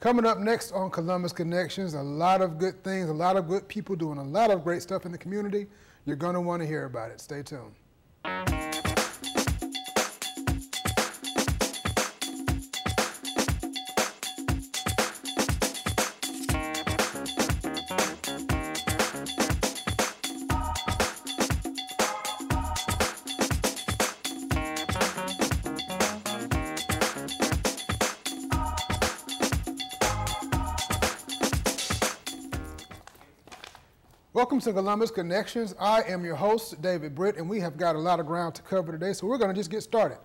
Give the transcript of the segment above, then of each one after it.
Coming up next on Columbus Connections, a lot of good things, a lot of good people doing a lot of great stuff in the community. You're going to want to hear about it. Stay tuned. Welcome to Columbus Connections. I am your host, David Britt, and we have got a lot of ground to cover today, so we're going to just get started.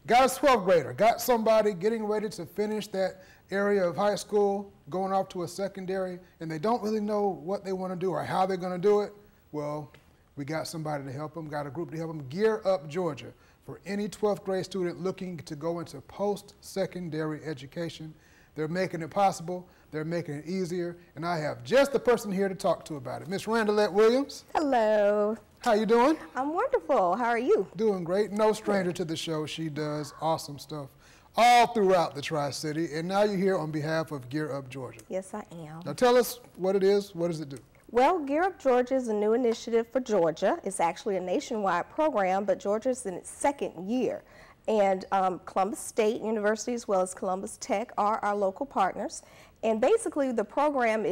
Got a 12th grader, got somebody getting ready to finish that area of high school, going off to a secondary, and they don't really know what they want to do or how they're going to do it. Well, we got somebody to help them, got a group to help them. Gear Up Georgia, for any 12th grade student looking to go into post-secondary education. They're making it possible. They're making it easier, and I have just the person here to talk to about it. Miss Randallette Williams. Hello. How you doing? I'm wonderful. How are you? Doing great. No stranger to the show. She does awesome stuff all throughout the Tri-City, and now you're here on behalf of Gear Up Georgia. Yes, I am. Now tell us what it is. What does it do? Well, Gear Up Georgia is a new initiative for Georgia. It's actually a nationwide program, but Georgia's in its second year. And Columbus State University as well as Columbus Tech are our local partners. And basically the program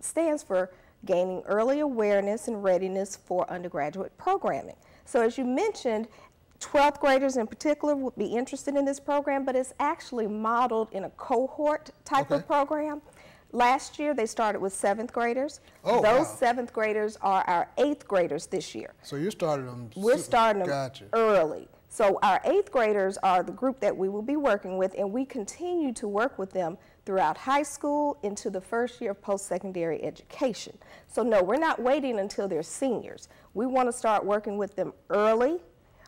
stands for Gaining Early Awareness and Readiness for Undergraduate Programming. So as you mentioned, 12th graders in particular would be interested in this program, but it's actually modeled in a cohort type of program. Last year they started with 7th graders. Oh, those wow. 7th graders are our 8th graders this year. So you started them. We're starting them early. So our 8th graders are the group that we will be working with, and we continue to work with them throughout high school into the first year of post-secondary education. So no, we're not waiting until they're seniors. We want to start working with them early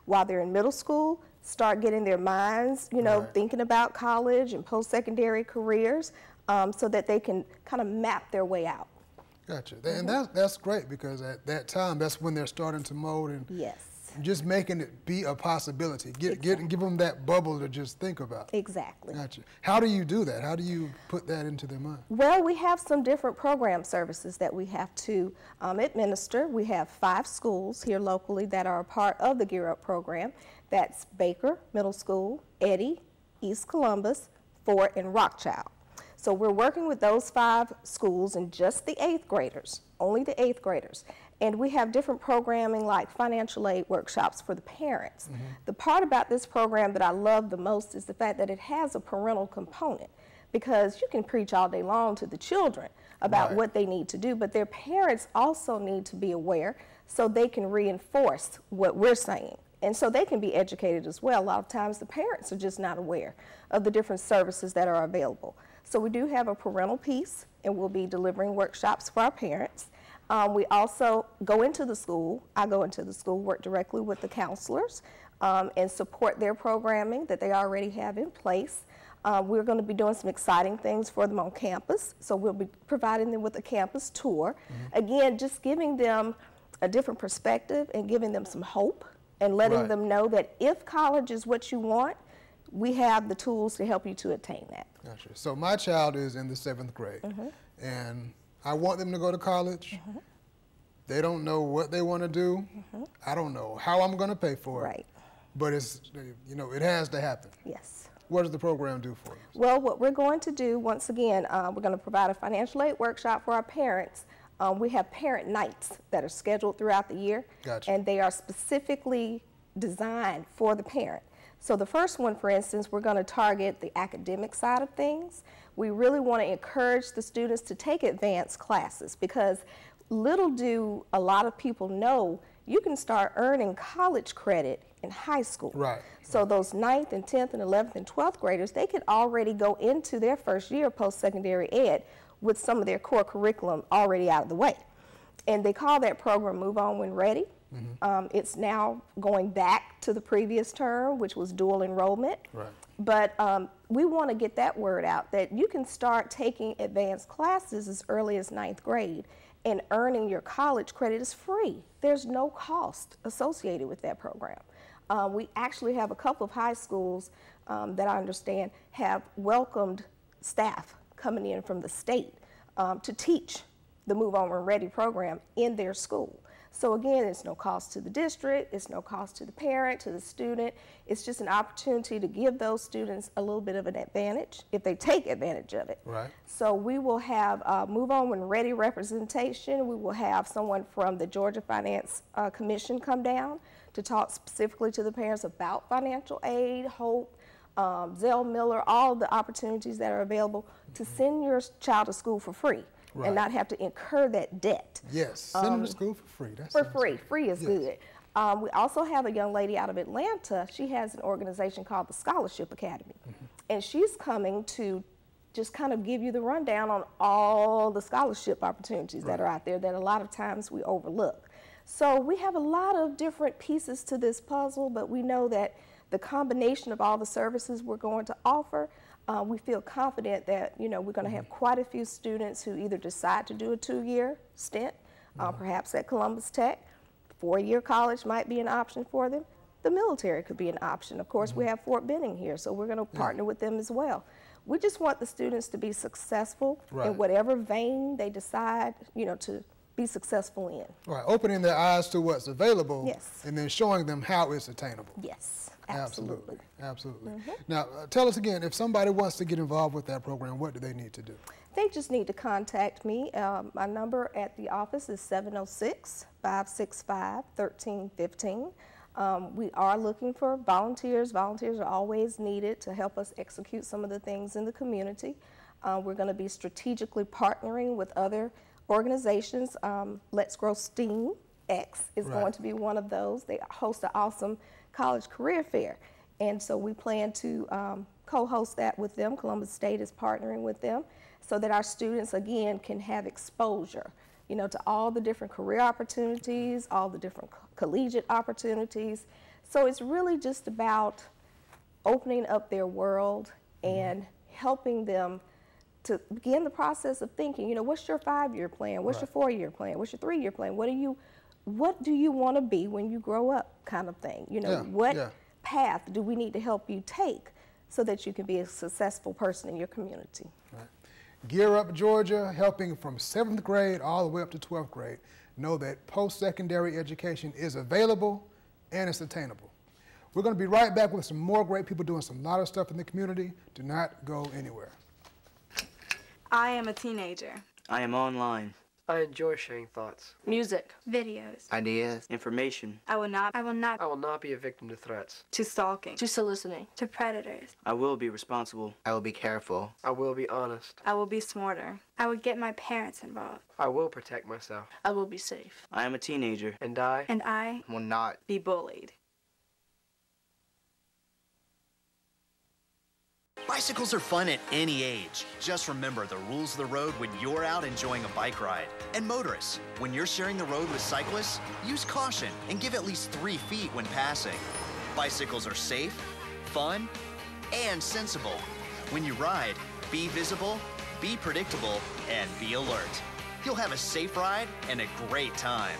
while they're in middle school, start getting their minds, thinking about college and post-secondary careers so that they can kind of map their way out. Gotcha. And that's great, because at that time, that's when they're starting to mold and just making it be a possibility. Give them that bubble to just think about. Exactly. Gotcha. How do you do that? How do you put that into their mind? Well, we have some different program services that we have to administer. We have 5 schools here locally that are a part of the Gear Up program. That's Baker Middle School, Eddy, East Columbus, Fort, and Rockchild. So we're working with those 5 schools and just the 8th graders, only the 8th graders. And we have different programming like financial aid workshops for the parents. The part about this program that I love the most is the fact that it has a parental component, because you can preach all day long to the children about what they need to do, but their parents also need to be aware so they can reinforce what we're saying. And so they can be educated as well. A lot of times the parents are just not aware of the different services that are available. So we do have a parental piece, and we'll be delivering workshops for our parents. We also go into the school. I go into the school, work directly with the counselors, and support their programming that they already have in place. We're going to be doing some exciting things for them on campus, so we'll be providing them with a campus tour. Again, just giving them a different perspective and giving them some hope and letting them know that if college is what you want, we have the tools to help you to attain that. Gotcha. So my child is in the 7th grade, and I want them to go to college. They don't know what they want to do. I don't know how I'm going to pay for it. But it's, it has to happen. Yes. What does the program do for us? Well, what we're going to do, once again, we're going to provide a financial aid workshop for our parents. We have parent nights that are scheduled throughout the year. And they are specifically designed for the parent. So the first one, for instance, we're going to target the academic side of things. We really want to encourage the students to take advanced classes, because little do a lot of people know, you can start earning college credit in high school. So those 9th and 10th and 11th and 12th graders, they could already go into their first year of post-secondary ed with some of their core curriculum already out of the way. And they call that program Move On When Ready. It's now going back to the previous term, which was dual enrollment. But we want to get that word out, that you can start taking advanced classes as early as 9th grade, and earning your college credit is free. There's no cost associated with that program. We actually have a couple of high schools that I understand have welcomed staff coming in from the state to teach the Move On When Ready program in their school. So again, it's no cost to the district, it's no cost to the parent, to the student. It's just an opportunity to give those students a little bit of an advantage if they take advantage of it. Right. So we will have Move On When Ready representation. We will have someone from the Georgia Finance Commission come down to talk specifically to the parents about financial aid, HOPE, Zell Miller, all the opportunities that are available to send your child to school for free. Right. And not have to incur that debt. Yes, send them to school for free. Free is good. We also have a young lady out of Atlanta. She has an organization called the Scholarship Academy. And she's coming to just kind of give you the rundown on all the scholarship opportunities that are out there that a lot of times we overlook. So we have a lot of different pieces to this puzzle, but we know that the combination of all the services we're going to offer, we feel confident that, you know, we're going to have quite a few students who either decide to do a 2-year stint, perhaps at Columbus Tech. 4-year college might be an option for them. The military could be an option. Of course, we have Fort Benning here, so we're going to partner with them as well. We just want the students to be successful in whatever vein they decide, you know, to be successful in. Right, opening their eyes to what's available, yes, and then showing them how it's attainable. Yes, absolutely. Absolutely. Now, tell us again, if somebody wants to get involved with that program, what do they need to do? They just need to contact me. My number at the office is 706-565-1315. We are looking for volunteers. Volunteers are always needed to help us execute some of the things in the community. We're going to be strategically partnering with other organizations. Let's Grow STEAM X is going to be one of those. They host an awesome college career fair, and so we plan to co-host that with them. Columbus State is partnering with them so that our students again can have exposure, you know, to all the different career opportunities, all the different collegiate opportunities. So it's really just about opening up their world and helping them to begin the process of thinking, you know, what's your 5-year plan? What's your 4-year plan? What's your 3-year plan? What do you want to be when you grow up, kind of thing? You know, what path do we need to help you take so that you can be a successful person in your community? Right. Gear Up Georgia, helping from 7th grade all the way up to 12th grade. Know that post-secondary education is available and it's attainable. We're going to be right back with some more great people doing some lot of stuff in the community. Do not go anywhere. I am a teenager. I am online. I enjoy sharing thoughts, music, videos, ideas, information. I will not be a victim to threats, to stalking, to soliciting, to predators. I will be responsible. I will be careful. I will be honest. I will be smarter. I will get my parents involved. I will protect myself. I will be safe. I am a teenager. And I will not be bullied. Bicycles are fun at any age. Just remember the rules of the road when you're out enjoying a bike ride. And motorists, when you're sharing the road with cyclists, use caution and give at least 3 feet when passing. Bicycles are safe, fun, and sensible. When you ride, be visible, be predictable, and be alert. You'll have a safe ride and a great time.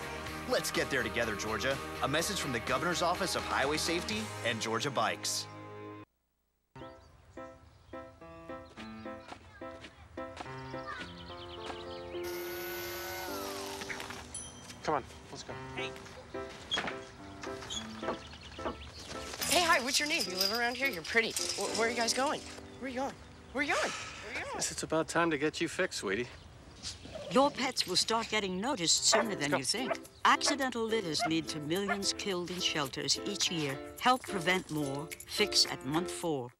Let's get there together, Georgia. A message from the Governor's Office of Highway Safety and Georgia Bikes. Come on, let's go. Hey, hi, what's your name? You live around here? You're pretty. Where are you guys going? Where are you going? Where are you going? Where are you going? Guess it's about time to get you fixed, sweetie. Your pets will start getting noticed sooner than you think. Accidental litters lead to millions killed in shelters each year. Help prevent more. Fix at month 4.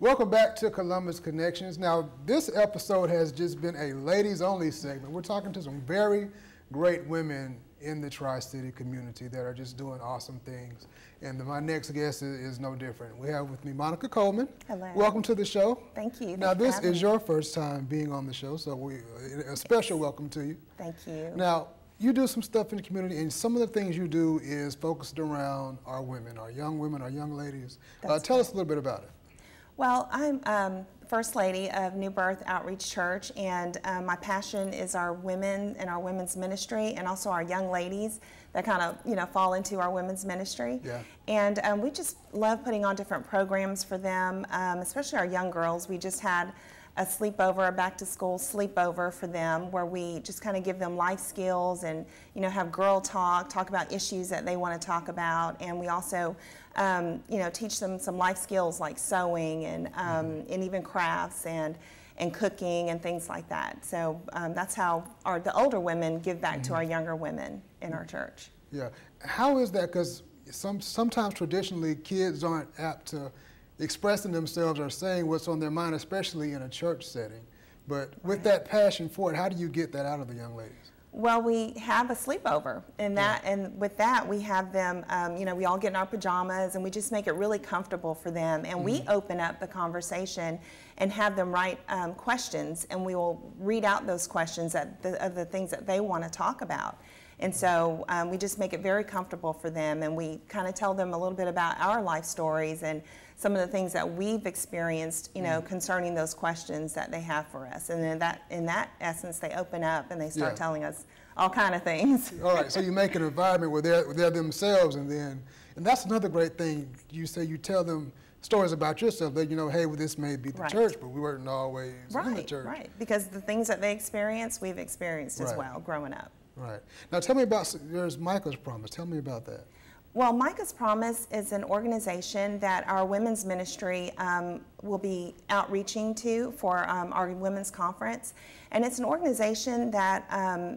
Welcome back to Columbus Connections. Now, this episode has just been a ladies-only segment. We're talking to some very great women in the Tri-City community that are just doing awesome things. And my next guest is no different. We have with me Monica Coleman. Hello. Welcome to the show. Thank you. Now, this is your first time being on the show, so a special welcome to you. Thank you. Now, you do some stuff in the community, and some of the things you do is focused around our women, our young ladies. Tell us a little bit about it. Well, I'm First Lady of New Birth Outreach Church, and my passion is our women and our women's ministry, and also our young ladies that kind of, fall into our women's ministry. Yeah. And we just love putting on different programs for them, especially our young girls. We just had sleepover, a back-to-school sleepover for them, where we just kind of give them life skills and, you know, have girl talk about issues that they want to talk about, and we also, you know, teach them some life skills like sewing and even crafts and cooking and things like that. So that's how the older women give back to our younger women in our church. Yeah. How is that? Because sometimes traditionally kids aren't apt to expressing themselves or saying what's on their mind, especially in a church setting. But with that passion for it, how do you get that out of the young ladies? Well, we have a sleepover, and with that we have them, you know, we all get in our pajamas and we just make it really comfortable for them, and we open up the conversation and have them write questions, and we will read out those questions of the things that they want to talk about. And so we just make it very comfortable for them, and we kind of tell them a little bit about our life stories and some of the things that we've experienced, you know, concerning those questions that they have for us. And then in that essence, they open up and they start telling us all kind of things. All right, so you make an environment where they're themselves, and that's another great thing. You say you tell them stories about yourself, that, you know, hey, well, this may be the church, but we weren't always in the church. Right, because the things that they experience, we've experienced as well growing up. Right. Now tell me about, there's Micah's Promise. Tell me about that. Well, Micah's Promise is an organization that our women's ministry will be outreaching to for our women's conference. And it's an organization that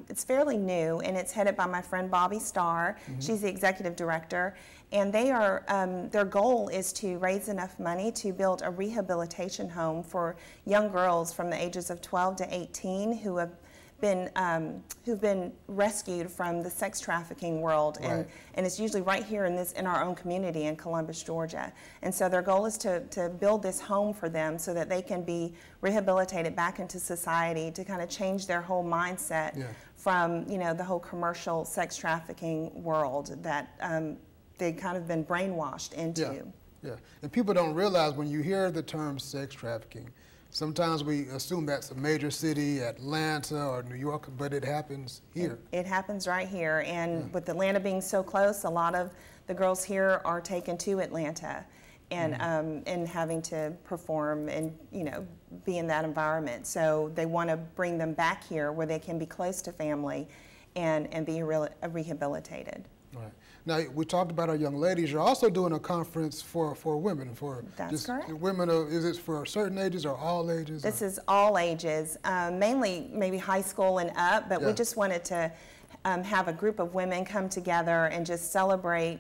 it's fairly new, and it's headed by my friend Bobby Starr. She's the executive director. And they are, their goal is to raise enough money to build a rehabilitation home for young girls from the ages of 12 to 18 who've been rescued from the sex trafficking world, and it's usually right here in our own community in Columbus, Georgia. And so their goal is to build this home for them so that they can be rehabilitated back into society, to kind of change their whole mindset from, you know, the whole commercial sex trafficking world that they've kind of been brainwashed into. Yeah, and people don't realize when you hear the term sex trafficking, sometimes we assume that's a major city, Atlanta or New York, but it happens here. It happens right here, and with Atlanta being so close, a lot of the girls here are taken to Atlanta and having to perform and, you know, be in that environment. So they want to bring them back here where they can be close to family and be rehabilitated. Right. Now, we talked about our young ladies. You're also doing a conference for women. That's correct. Women, is it for certain ages or all ages? This is all ages, mainly maybe high school and up, but we just wanted to have a group of women come together and just celebrate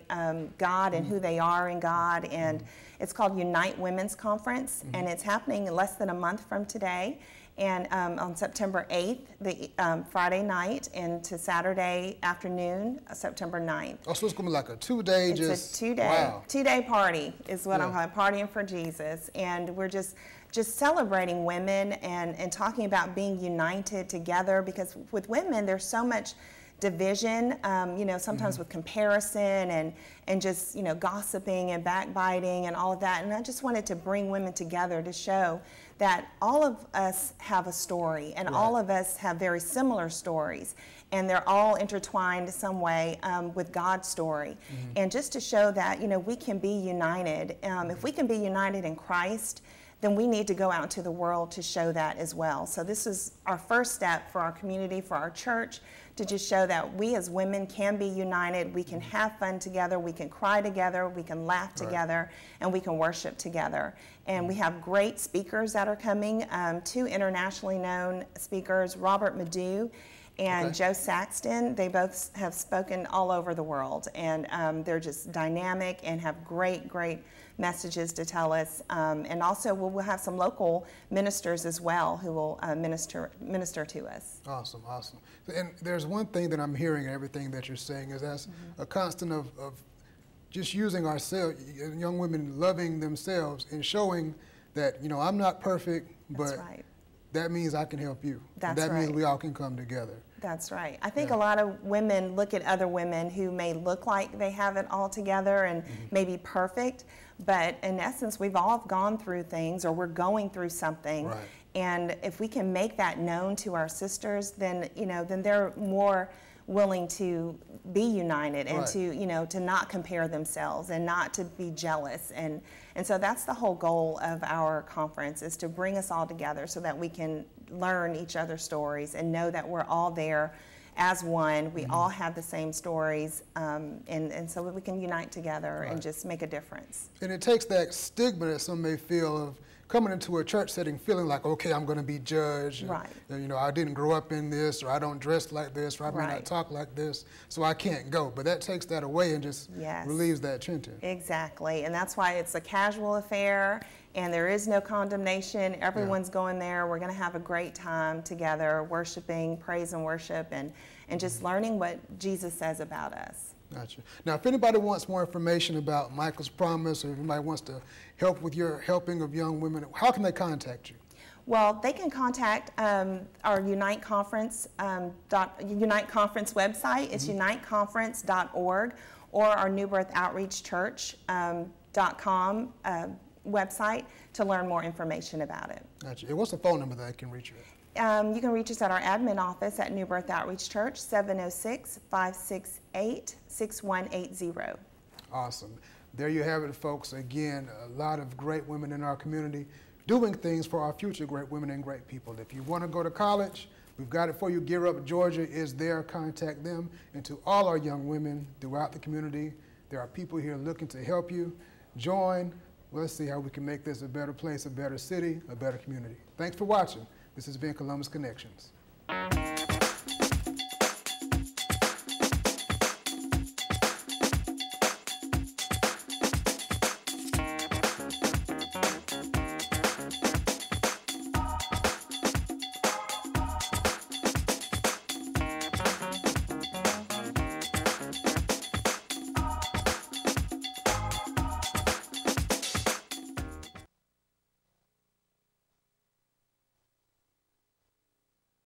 God and who they are in God. And it's called Unite Women's Conference, and it's happening less than a month from today. And on September 8th, the Friday night, and to Saturday afternoon, September 9th. Oh, so it's going to be like a two-day It's a two-day party is what I'm calling, partying for Jesus. And we're just celebrating women and talking about being united together, because with women, there's so much division, you know, sometimes with comparison and just, you know, gossiping and backbiting and all of that. And I just wanted to bring women together to show that all of us have a story, and all of us have very similar stories, and they're all intertwined some way with God's story. And just to show that, you know, we can be united. If we can be united in Christ, then we need to go out into the world to show that as well. So this is our first step for our community, for our church, to just show that we as women can be united, we can have fun together, we can cry together, we can laugh together, and we can worship together. And we have great speakers that are coming, two internationally known speakers, Robert Madu and Joe Saxton. They both have spoken all over the world, and they're just dynamic and have great messages to tell us. And also we'll have some local ministers as well who will minister to us. Awesome. And there's one thing that I'm hearing in everything that you're saying is that's a constant of just using ourselves, young women loving themselves and showing that, you know, I'm not perfect, but that means I can help you. That means we all can come together. That's right. I think a lot of women look at other women who may look like they have it all together and may be perfect, but in essence, we've all gone through things, or we're going through something. And if we can make that known to our sisters, then, you know, then they're more willing to be united and Right. to, you know, to not compare themselves and not to be jealous. And so that's the whole goal of our conference, is to bring us all together so that we can learn each other's stories and know that we're all there as one. We all have the same stories, and so that we can unite together and just make a difference. And it takes that stigma that some may feel of coming into a church setting feeling like, okay, I'm going to be judged. Right. And, you know, I didn't grow up in this, or I don't dress like this, or I may not talk like this, so I can't go. But that takes that away and just relieves that tension. Exactly, and that's why it's a casual affair, and there is no condemnation. Everyone's going there. We're going to have a great time together, worshiping, praise and worship, and just learning what Jesus says about us. Gotcha. Now, if anybody wants more information about Michael's Promise, or if anybody wants to help with your helping of young women, how can they contact you? Well, they can contact our Unite Conference website. It's uniteconference.org, or our New Birth Outreach Church.com website to learn more information about it. Gotcha. And what's the phone number that I can reach you at? You can reach us at our admin office at New Birth Outreach Church, 706-568-6180. Awesome. There you have it, folks. Again, a lot of great women in our community doing things for our future great women and great people. If you want to go to college, we've got it for you. Gear Up Georgia is there. Contact them. And to all our young women throughout the community, there are people here looking to help you. Join. Let's see how we can make this a better place, a better city, a better community. Thanks for watching. This has been Columbus Connections.